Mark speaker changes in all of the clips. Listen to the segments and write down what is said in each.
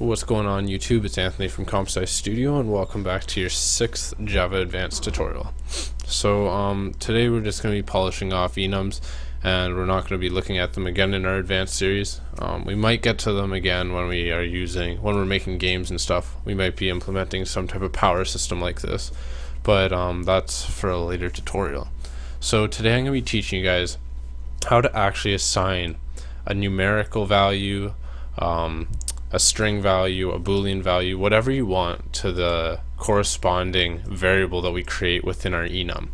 Speaker 1: What's going on YouTube? It's Anthony from CompSci Studio and welcome back to your 6th Java Advanced tutorial. So today we're just going to be polishing off enums and we're not going to be looking at them again in our advanced series. We might get to them again when we're making games and stuff. We might be implementing some type of power system like this, but that's for a later tutorial. So today I'm going to be teaching you guys how to actually assign a numerical value, a string value, a boolean value, whatever you want to the corresponding variable that we create within our enum.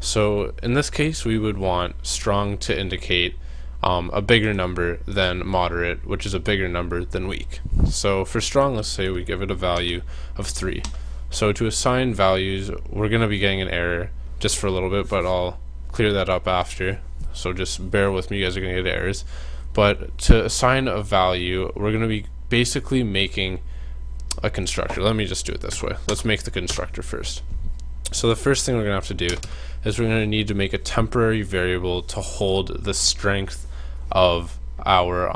Speaker 1: So in this case we would want strong to indicate a bigger number than moderate, which is a bigger number than weak. So for strong, let's say we give it a value of 3. So to assign values, we're going to be getting an error just for a little bit, but I'll clear that up after, so just bear with me, you guys are going to get errors. But to assign a value, we're going to be basically making a constructor. Let me just do it this way. Let's make the constructor first. So the first thing we're going to have to do is we're going to need to make a temporary variable to hold the strength of our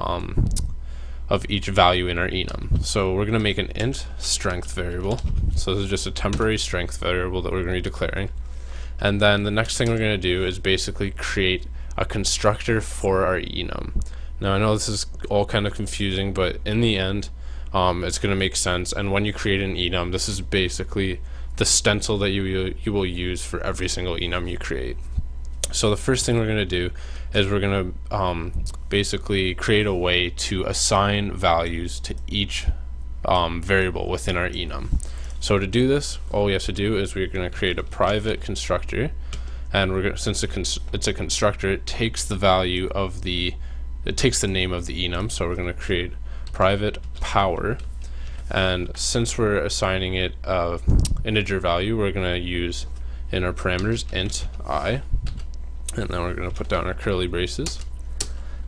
Speaker 1: of each value in our enum. So we're going to make an int strength variable. So this is just a temporary strength variable that we're going to be declaring. And then the next thing we're going to do is basically create a constructor for our enum. Now I know this is all kind of confusing, but in the end it's going to make sense. And when you create an enum, this is basically the stencil that you will use for every single enum you create. So the first thing we're going to do is we're going to basically create a way to assign values to each variable within our enum. So to do this, all we have to do is we're going to create a private constructor, and we're going to, since it's a constructor, it takes the value of it takes the name of the enum. So we're going to create private power, and since we're assigning it a integer value, we're going to use in our parameters int I, and then we're going to put down our curly braces.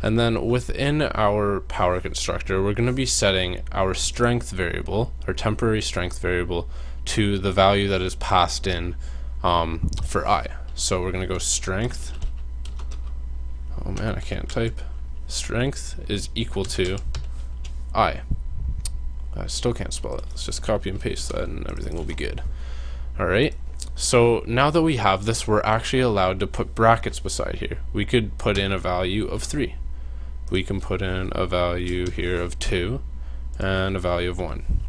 Speaker 1: And then within our power constructor, we're going to be setting our strength variable, our temporary strength variable, to the value that is passed in for I. So we're going to go strength, oh man, I can't type, strength is equal to I. I still can't spell it. Let's just copy and paste that and everything will be good. Alright, so now that we have this, we're actually allowed to put brackets beside here. We could put in a value of 3. We can put in a value here of 2 and a value of 1.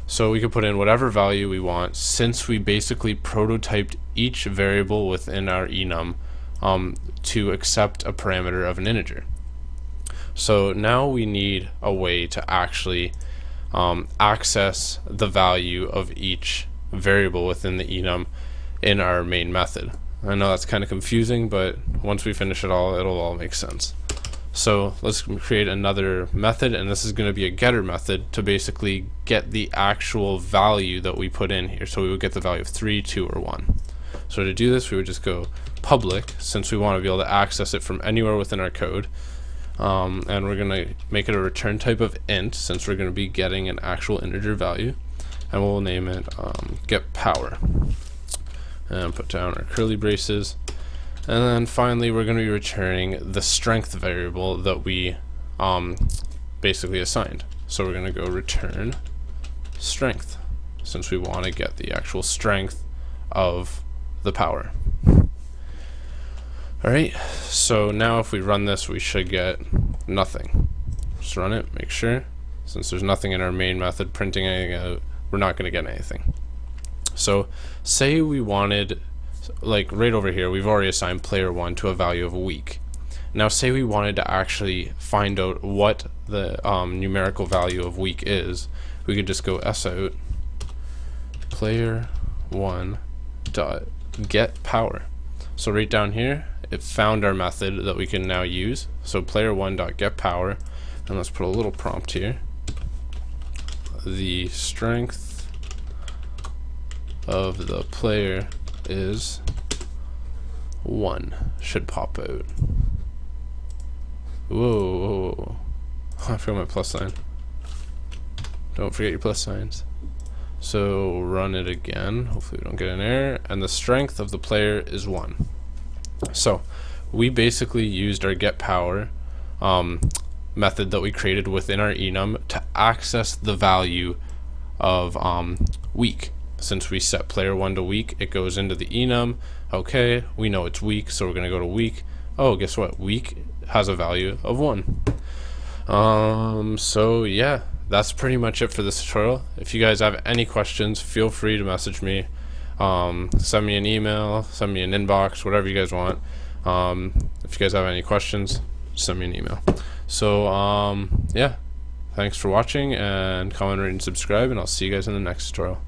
Speaker 1: So we could put in whatever value we want, since we basically prototyped each variable within our enum to accept a parameter of an integer. So now we need a way to actually access the value of each variable within the enum in our main method. I know that's kind of confusing, but once we finish it all, it'll all make sense. So let's create another method, and this is going to be a getter method to basically get the actual value that we put in here. So we would get the value of 3, 2, or 1. So to do this, we would just go public, since we want to be able to access it from anywhere within our code. And we're going to make it a return type of int, since we're going to be getting an actual integer value, and we'll name it get power, and put down our curly braces. And then finally we're going to be returning the strength variable that we basically assigned. So we're going to go return strength, since we want to get the actual strength of the power. Alright, so now if we run this, we should get nothing. Just run it, make sure. Since there's nothing in our main method printing anything out, we're not going to get anything. So say we wanted, like right over here, we've already assigned player 1 to a value of weak. Now say we wanted to actually find out what the numerical value of weak is. We could just go sout player 1 dot get power. So right down here, it found our method that we can now use. So player 1 dot get power, and let's put a little prompt here. The strength of the player is 1 should pop out. Whoa, I forgot my plus sign. Don't forget your plus signs. So run it again, hopefully we don't get an error, and the strength of the player is 1. So we basically used our get power method that we created within our enum to access the value of week. Since we set player 1 to week, it goes into the enum. Okay, we know it's week, so we're going to go to week. Oh, guess what? Week has a value of 1. So yeah, that's pretty much it for this tutorial. If you guys have any questions, feel free to message me. Send me an email, send me an inbox, whatever you guys want. If you guys have any questions, send me an email. So yeah, thanks for watching, and comment, rate, and subscribe, and I'll see you guys in the next tutorial.